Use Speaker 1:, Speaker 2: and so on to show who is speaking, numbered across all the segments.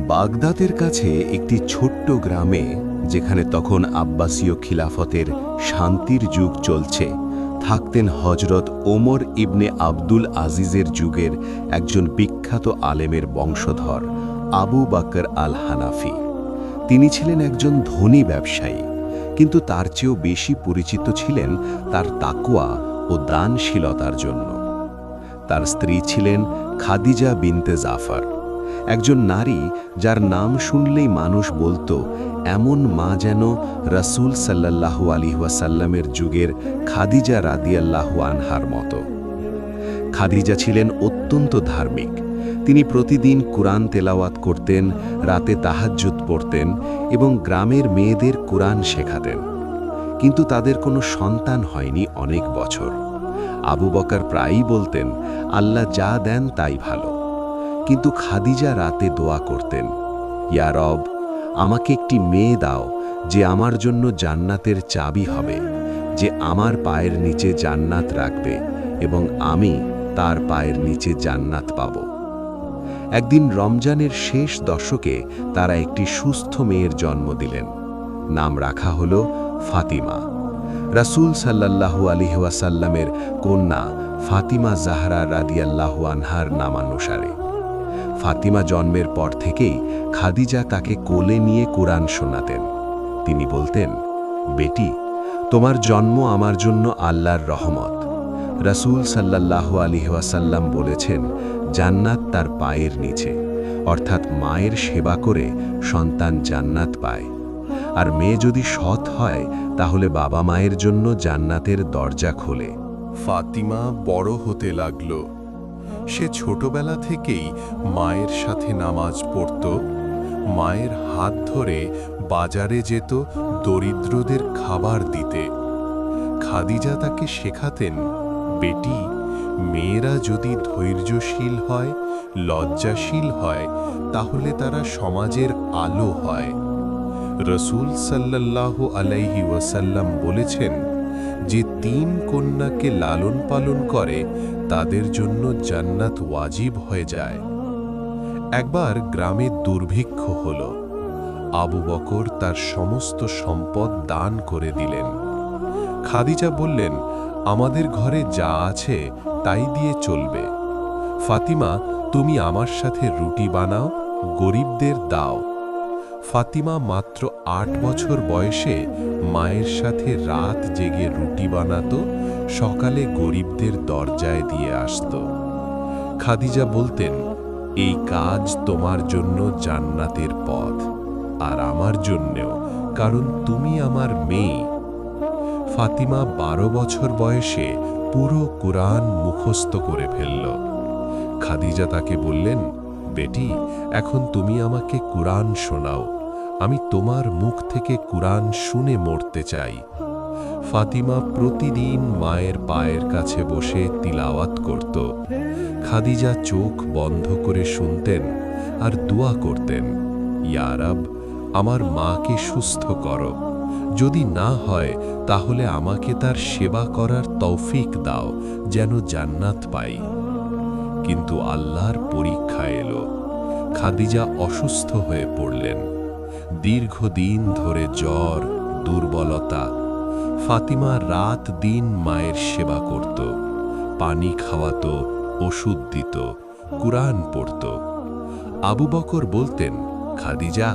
Speaker 1: বাগদাদের কাছে একটি ছোট্ট গ্রামে, যেখানে তখন আব্বাসীয় খিলাফতের শান্তির যুগ চলছে, থাকতেন হজরত ওমর ইবনে আব্দুল আজিজের যুগের একজন বিখ্যাত আলেমের বংশধর আবু বকর আল হানাফি। তিনি ছিলেন একজন ধনী ব্যবসায়ী, কিন্তু তার চেয়েও বেশি পরিচিত ছিলেন তার তাকওয়া ও দানশীলতার জন্য। তার স্ত্রী ছিলেন খাদিজা বিনতে জাফর, একজন নারী যার নাম শুনলেই মানুষ বলতো এমন মা যেন রাসূল সাল্লাল্লাহু আলাইহি ওয়াসাল্লামের যুগের খাদিজা রাদিয়াল্লাহু আনহার মতো। খাদিজা ছিলেন অত্যন্ত ধার্মিক। তিনি প্রতিদিন কুরআন তেলাওয়াত করতেন, রাতে তাহাজ্জুদ পড়তেন এবং গ্রামের মেয়েদের কুরআন শেখাতেন। কিন্তু তাদের কোনো সন্তান হয়নি অনেক বছর। আবু বকর প্রায়ই বলতেন, আল্লাহ যা দেন তাই ভালো। কিন্তু খাদিজা রাতে দোয়া করতেন, ইয়া রব, আমাকে একটি মেয়ে দাও যে আমার জন্য জান্নাতের চাবি হবে, যে আমার পায়ের নিচে জান্নাত রাখবে এবং আমি তার পায়ের নিচে জান্নাত পাব। একদিন রমজানের শেষ দশকে তারা একটি সুস্থ মেয়ের জন্ম দিলেন। নাম রাখা হলো ফাতিমা। রাসূল সাল্লাল্লাহু আলাইহি ওয়াসাল্লামের কন্যা ফাতিমা জাহরা রাদিয়াল্লাহু আনহার নামানুসারে। ফাতিমা জন্মের পর থেকেই খাদিজা তাকে কোলে নিয়ে কুরআন শোনাতেন। তিনি বলতেন, বেটি, তোমার জন্ম আমার জন্য আল্লাহর রহমত। রাসূল সাল্লাল্লাহু আলাইহি ওয়াসাল্লাম বলেছেন, জান্নাত তার পায়ের নিচে, অর্থাৎ মায়ের সেবা করে সন্তান জান্নাত পায়। আর মেয়ে যদি সৎ হয় তাহলে বাবা মায়ের জন্য জান্নাতের দরজা খোলে।
Speaker 2: ফাতিমা বড় হতে লাগল। সে ছোটবেলা থেকেই মায়ের সাথে নামাজ পড়ত, মায়ের হাত ধরে বাজারে যেত দরিদ্রদের খাবার দিতে। খাদিজা তাকে শেখাতেন, বেটি, মেয়েরা যদি ধৈর্যশীল হয়, লজ্জাশীল হয়, তাহলে তারা সমাজের আলো হয়। রাসূল সাল্লাল্লাহু আলাইহি ওয়াসাল্লাম বলেছেন, যে ৩ কন্যাকে লালন পালন করে তাদের জন্য জান্নাত ওয়াজিব হয়ে যায়। একবার গ্রামে দুর্ভিক্ষ হল। আবু বকর তার সমস্ত সম্পদ দান করে দিলেন। খাদিজা বললেন, আমাদের ঘরে যা আছে তাই দিয়ে চলবে। ফাতিমা, তুমি আমার সাথে রুটি বানাও, গরিবদের দাও। ফাতিমা মাত্র ৮ বছর বয়সে মায়ের সাথে রাত জেগে রুটি বানাতো, সকালে গরিবদের দরজায় দিয়ে আসত। খাদিজা বলতেন, এই কাজ তোমার জন্য জান্নাতের পথ, আর আমার জন্যেও, কারণ তুমি আমার মেয়ে। ফাতিমা ১২ বছর বয়সে পুরো কুরআন মুখস্থ করে ফেলল। খাদিজা তাকে বললেন, বেটি, এখন তুমি আমাকে কুরআন শোনাও, আমি তোমার মুখ থেকে কুরআন শুনে মরতে চাই। ফাতিমা প্রতিদিন মায়ের পায়ের কাছে বসে তিলাওয়াত করত। খাদিজা চোখ বন্ধ করে শুনতেন আর দোয়া করতেন, ইয়া রব, আমার মাকে সুস্থ করো। যদি না হয় তাহলে আমাকে তার সেবা করার তৌফিক দাও, যেন জান্নাত পাই। কিন্তু আল্লাহর পরীক্ষা এলো। খাদিজা অসুস্থ হয়ে পড়লেন। দীর্ঘদিন ধরে জ্বর, দুর্বলতা। ফাতিমা রাত দিন মায়ের সেবা করত, পানি খাওয়াত, ওষুধ দিত, কুরআন পড়ত। আবু বকর বলতেন, খাদিজা,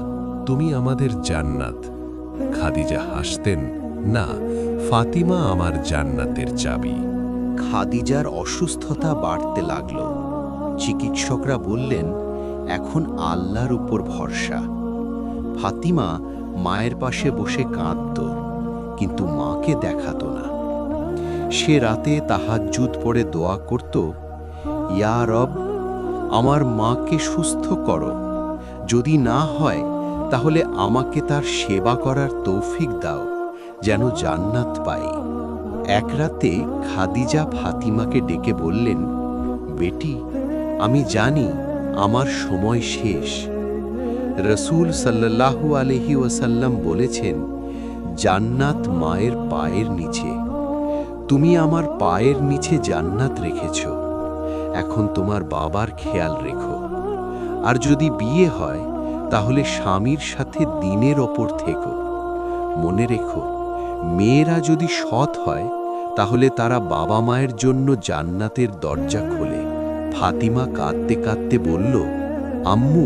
Speaker 2: তুমি আমাদের জান্নাত। খাদিজা হাসতেন, না, ফাতিমা আমার জান্নাতের চাবি।
Speaker 3: খাদিজার অসুস্থতা বাড়তে লাগল। চিকিৎসকরা বললেন, এখন আল্লাহর উপর ভরসা। ফাতিমা মায়ের পাশে বসে কাঁদত, কিন্তু মাকে দেখাতো না। সে রাতে তাহাজ্জুদ পড়ে দোয়া করত, ইয়া রব, আমার মাকে সুস্থ করো। যদি না হয় তাহলে আমাকে তার সেবা করার তৌফিক দাও, যেন জান্নাত পাই। এক রাতে খাদিজা ফাতিমাকে ডেকে বললেন, বেটি, আমি জানি আমার সময় শেষ। রাসূল সাল্লাল্লাহু আলাইহি ওয়াসাল্লাম বলেছেন, জান্নাত মায়ের পায়ের নিচে। তুমি আমার পায়ের নিচে জান্নাত রেখেছ, এখন তোমার বাবার খেয়াল রেখো। আর যদি বিয়ে হয় তাহলে স্বামীর সাথে দিনের ওপর থেকো। মনে রেখো, মেয়েরা যদি সৎ হয় তাহলে তারা বাবা মায়ের জন্য জান্নাতের দরজা খোলে। ফাতিমা কাঁদতে কাঁদতে বলল, আম্মু,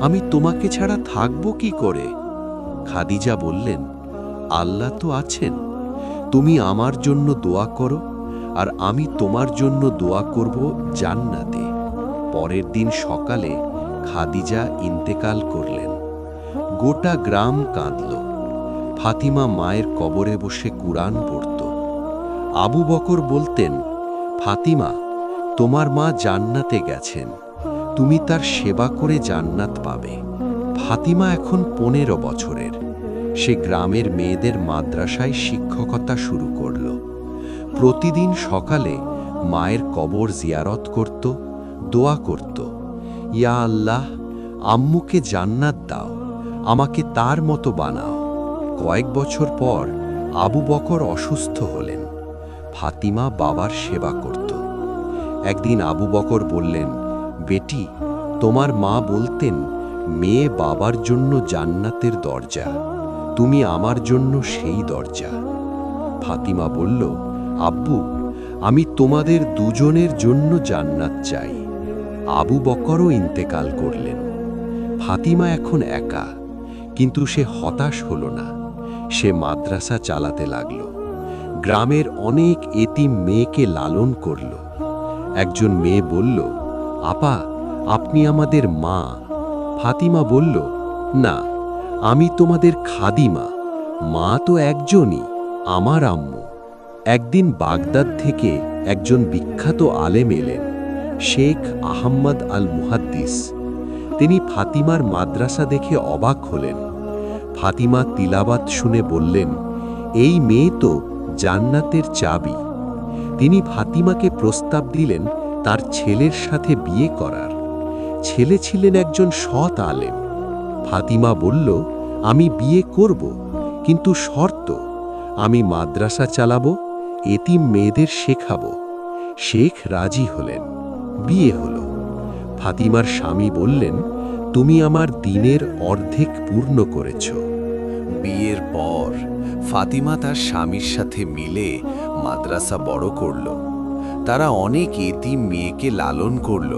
Speaker 3: আমি তোমাকে ছাড়া থাকবো কি করে? খাদিজা বললেন, আল্লাহ তো আছেন, তুমি আমার জন্য দোয়া করো আর আমি তোমার জন্য দোয়া করব জান্নাতে। পরের দিন সকালে খাদিজা ইন্তেকাল করলেন। গোটা গ্রাম কাঁদল। ফাতিমা মায়ের কবরে বসে কুরআন পড়ত। আবু বকর বলতেন, ফাতিমা, তোমার মা জান্নাতে গেছেন, তুমি তার সেবা করে জান্নাত পাবে। ফাতিমা এখন 15 বছরের। সে গ্রামের মেয়েদের মাদ্রাসায় শিক্ষকতা শুরু করল। প্রতিদিন সকালে মায়ের কবর জিয়ারত করত, দোয়া করত, ইয়া আল্লাহ, আম্মুকে জান্নাত দাও, আমাকে তার মতো বানাও। কয়েক বছর পর আবু বকর অসুস্থ হলেন। ফাতিমা বাবার সেবা করত। একদিন আবু বকর বললেন, বেটি, তোমার মা বলতেন মেয়ে বাবার জন্য জান্নাতের দরজা, তুমি আমার জন্য সেই দরজা। ফাতিমা বলল, আব্বু, আমি তোমাদের দুজনের জন্য জান্নাত চাই। আবু বকরও ইন্তেকাল করলেন। ফাতিমা এখন একা, কিন্তু সে হতাশ হল না। সে মাদ্রাসা চালাতে লাগল। গ্রামের অনেক এতিম মেয়েকে লালন করল। একজন মেয়ে বলল, আপা, আপনি আমাদের মা। ফাতিমা বলল, না, আমি তোমাদের খাদিমা। মা তো একজনই, আমার আম্মু। একদিন বাগদাদ থেকে একজন বিখ্যাত আলেম এলেন, শেখ আহম্মদ আল মুহাদ্দিস। তিনি ফাতিমার মাদ্রাসা দেখে অবাক হলেন। ফাতিমা তিলাবাত শুনে বললেন, এই মেয়ে তো জান্নাতের চাবি। তিনি ফাতিমাকে প্রস্তাব দিলেন তার ছেলের সাথে বিয়ে করার। ছেলে ছিলেন একজন সৎ আলেম। ফাতিমা বলল, আমি বিয়ে করব, কিন্তু শর্ত, আমি মাদ্রাসা চালাবো, এতিম মেয়েদের শেখাবো। শেখ রাজি হলেন। বিয়ে হলো। ফাতিমার স্বামী বললেন, তুমি আমার দিনের অর্ধেক পূর্ণ করেছ।
Speaker 2: বিয়ের পর ফাতিমা তার স্বামীর সাথে মিলে মাদ্রাসা বড় করল। তারা অনেক এতিম মেয়েকে লালন করল।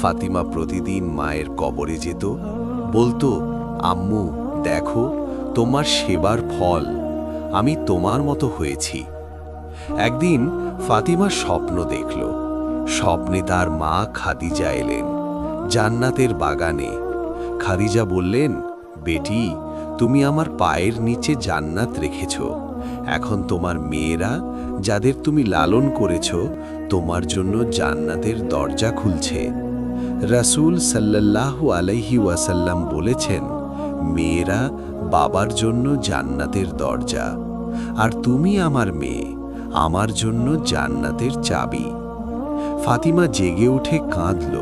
Speaker 2: ফাতিমা প্রতিদিন মায়ের কবরে যেত, বলতো, আম্মু, দেখো, তোমার সেবার ফল, আমি তোমার মতো হয়েছি। একদিন ফাতিমা স্বপ্ন দেখল। স্বপ্নে তার মা খাদিজা এলেন জান্নাতের বাগানে। খাদিজা বললেন, বেটি, তুমি আমার পায়ের নিচে জান্নাত রেখেছ। এখন তোমার মেয়েরা, যাদের তুমি লালন করেছ, তোমার জন্য জান্নাতের দরজা খুলছে। রাসূল সাল্লাল্লাহু আলাইহি ওয়াসাল্লাম বলেছেন, মেয়েরা বাবার জন্য জান্নাতের দরজা, আর তুমি আমার মেয়ে, আমার জন্য জান্নাতের চাবি। ফাতিমা জেগে উঠে কাঁদল।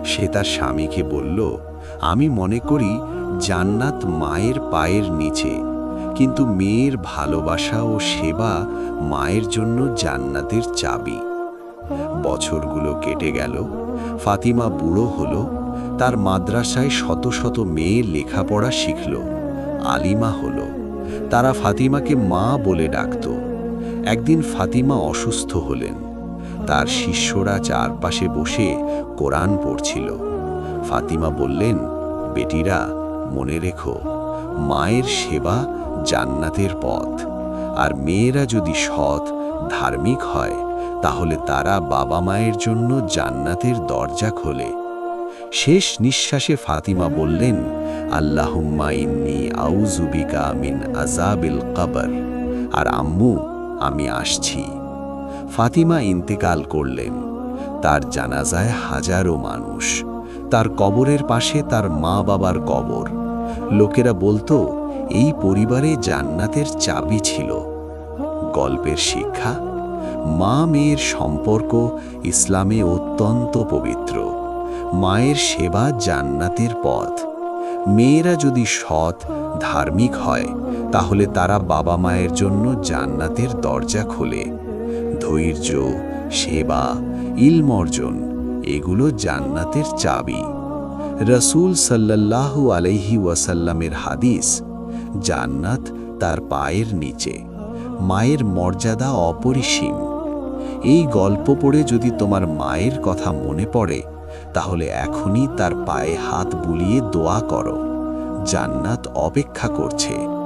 Speaker 2: সে তার স্বামীকে বলল, আমি মনে করি জান্নাত মায়ের পায়ের নিচে, কিন্তু মেয়ের ভালোবাসা ও সেবা মায়ের জন্য জান্নাতের চাবি। বছরগুলো কেটে গেল। ফাতিমা বুড়ো হলো। তার মাদ্রাসায় শত শত মেয়ে লেখাপড়া শিখল, আলিমা হলো। তারা ফাতিমাকে মা বলে ডাকত। একদিন ফাতিমা অসুস্থ হলেন। তার শিষ্যরা চারপাশে বসে কোরআন পড়ছিল। ফাতিমা বললেন, বেটিরা, মনে রেখো, মায়ের সেবা জান্নাতের পথ, আর মেয়েরা যদি সৎ, ধার্মিক হয়, তাহলে তারা বাবা মায়ের জন্য জান্নাতের দরজা খোলে। শেষ নিঃশ্বাসে ফাতিমা বললেন, আল্লাহুম্মা ইন্নী আউযু বিকা মিন আযাবিল কবর, আর আম্মু, আমি আসছি। ফাতিমা ইন্তেকাল করলেন। তার জানাজায় হাজারো মানুষ। তার কবরের পাশে তার মা বাবার কবর। লোকেরা বলতো, এই পরিবারে জান্নাতের চাবি ছিল। গল্পের শিক্ষা, মা মেয়ের সম্পর্ক ইসলামে অত্যন্ত পবিত্র। মায়ের সেবা জান্নাতের পথ। মেয়েরা যদি সৎ, ধার্মিক হয়, তাহলে তারা বাবা মায়ের জন্য জান্নাতের দরজা খোলে। ধৈর্য, সেবা, ইলম অর্জন, এগুলো জান্নাতের চাবি।
Speaker 4: রসূল সাল্লাল্লাহু আলাইহি ওয়াসাল্লামের হাদিস, জান্নাত তার পায়ের নিচে। মায়ের মর্যাদা অপরিসীম। এই গল্প পড়ে যদি তোমার মায়ের কথা মনে পড়ে, তাহলে এখনই তার পায়ে হাত বুলিয়ে দোয়া করো। জান্নাত অপেক্ষা করছে।